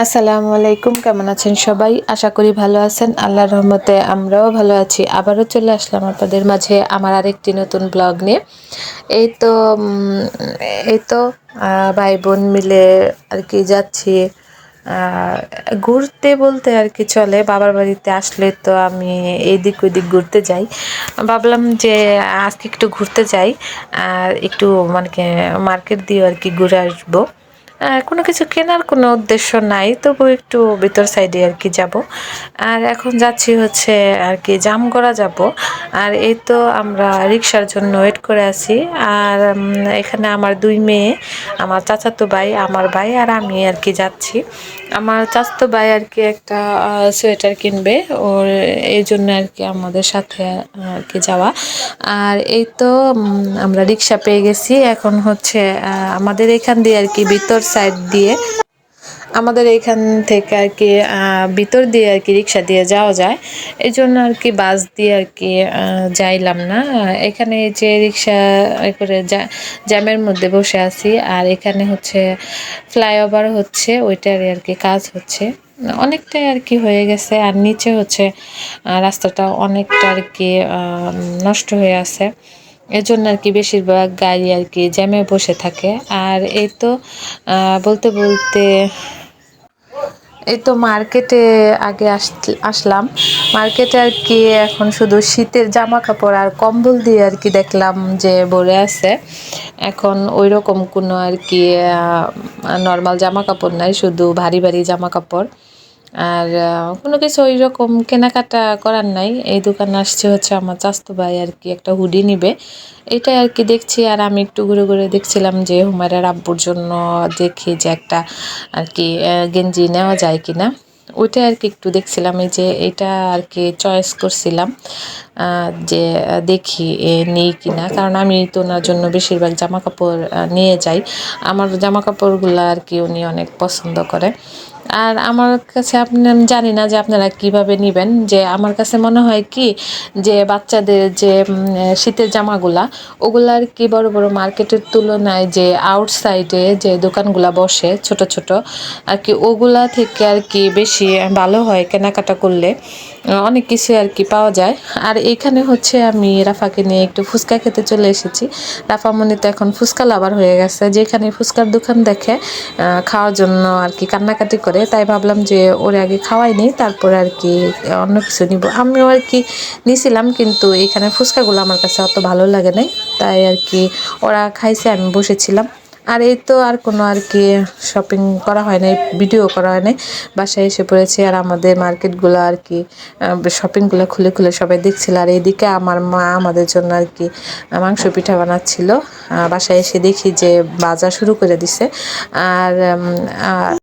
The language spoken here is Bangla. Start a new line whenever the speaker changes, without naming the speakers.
আসসালামু আলাইকুম, কেমন আছেন সবাই? আশা করি ভালো আছেন। আল্লাহর রহমতে আমরাও ভালো আছি। আবারও চলে আসলাম আপনাদের মাঝে আমার আরেকটি নতুন ব্লগ নিয়ে। এই তো উম, এই তো ভাই বোন মিলে আর কি যাচ্ছি ঘুরতে বলতে আর কি চলে। বাবার বাড়িতে আসলে তো আমি এইদিক ওইদিক ঘুরতে যাই। ভাবলাম যে আজকে একটু ঘুরতে যাই আর একটু মানে মার্কেট দিয়ে আর কি ঘুরে আসবো। কোনো কিছু কেনার কোনো উদ্দেশ্য নাই, তবু একটু ভিতর সাইডে আর কি যাব। আর এখন যাচ্ছি হচ্ছে আর কি জামগড়া যাব। আর এই তো আমরা রিক্সার জন্য ওয়েট করে আছি। আর এখানে আমার দুই মেয়ে, আমার চাচাতো ভাই, আমার ভাই আর আমি আর কি যাচ্ছি। আমার চাচাতো ভাই আর কি একটা সোয়েটার কিনবে, ওর এই জন্য আর কি আমাদের সাথে আর কি যাওয়া। আর এই তো আমরা রিক্সা পেয়ে গেছি। এখন হচ্ছে আমাদের এখান দিয়ে আর কি ভিতর সাইড দিয়ে, আমাদের এইখান থেকে আর কি ভিতর দিয়ে আর কি রিক্সা দিয়ে যাওয়া যায়। এই জন্য আর কি বাস দিয়ে আর কি যাইলাম না। এখানে যে রিক্সা করে জ্যামের মধ্যে বসে আছি। আর এখানে হচ্ছে ফ্লাইওভার হচ্ছে, ওইটারই আর কি কাজ হচ্ছে। অনেকটাই আর কি হয়ে গেছে। আর নিচে হচ্ছে রাস্তাটা অনেকটা আর কি নষ্ট হয়ে আছে। এজন্য আর কি বেশিরভাগ গাড়ি আর কি জ্যামে বসে থাকে। আর এই তো বলতে বলতে এই তো মার্কেটে আগে আসলাম। মার্কেটে আর কি এখন শুধু শীতের জামা কাপড় আর কম্বল দিয়ে আর কি দেখলাম যে ভরে আছে। এখন ওই রকম কোনো আর কি নর্মাল জামা কাপড় নাই, শুধু ভারী ভারী জামা কাপড়। আর কোনো কিছু ওই রকম কেনাকাটা করার নাই। এই দোকানে আসছে হচ্ছে আমার চাচাতো ভাই আর কি একটা হুডি নিবে, এটাই আর কি দেখছি। আর আমি একটু ঘুরে ঘুরে দেখছিলাম যে হুমায়রার আব্বুর জন্য দেখি যে একটা আর কি গেঞ্জি নেওয়া যায় কিনা, ওইটাই আর কি একটু দেখছিলাম। এই যে এটা আর কি চয়েস করছিলাম যে দেখি নেই কিনা, কারণ আমি তো ওনার জন্য বেশিরভাগ জামা কাপড় নিয়ে যাই। আমার জামা কাপড়গুলো আর কি উনি অনেক পছন্দ করে। আর আমার কাছে আমি জানি না যে আপনারা কিভাবে নেবেন, যে আমার কাছে মনে হয় কি যে বাচ্চাদের যে শীতের জামাগুলা, ওগুলা আর কি বড় বড় মার্কেটের তুলনায় যে আউটসাইডে যে দোকানগুলা বসে ছোট ছোট আর কি, ওগুলা থেকে আর কি বেশি ভালো হয় কেনাকাটা করলে। অনেক কিছু আর কি পাওয়া যায়। আর এইখানে হচ্ছে আমি রাফাকে নিয়ে একটু ফুচকা খেতে চলে এসেছি। রাফা মনে তো এখন ফুচকা লাভার হয়ে গেছে, যেখানে ফুচকার দোকান দেখে খাওয়ার জন্য আর কি কান্নাকাটি করে। তাই ভাবলাম যে ওর আগে খাওয়াই নেই, তারপরে আর কি অন্য কিছু নিব। আমিও আর কি নিছিলাম, কিন্তু এখানে ফুচকাগুলো আমার কাছে অত ভালো লাগে নাই। তাই আর কি ওরা খাইছে, আমি বসেছিলাম। আর এই তো আর কোনো আর কি শপিং করা হয় নাই, ভিডিও করা হয় নাই, বাসায় এসে পড়েছি। আর আমাদের মার্কেটগুলো আর কি শপিংগুলো খুলে খুলে সবাই দেখছিল। আর এইদিকে আমার মা আমাদের জন্য আর কি মাংস পিঠা বানাচ্ছিল। বাসায় এসে দেখি যে বাজার শুরু করে দিছে। আর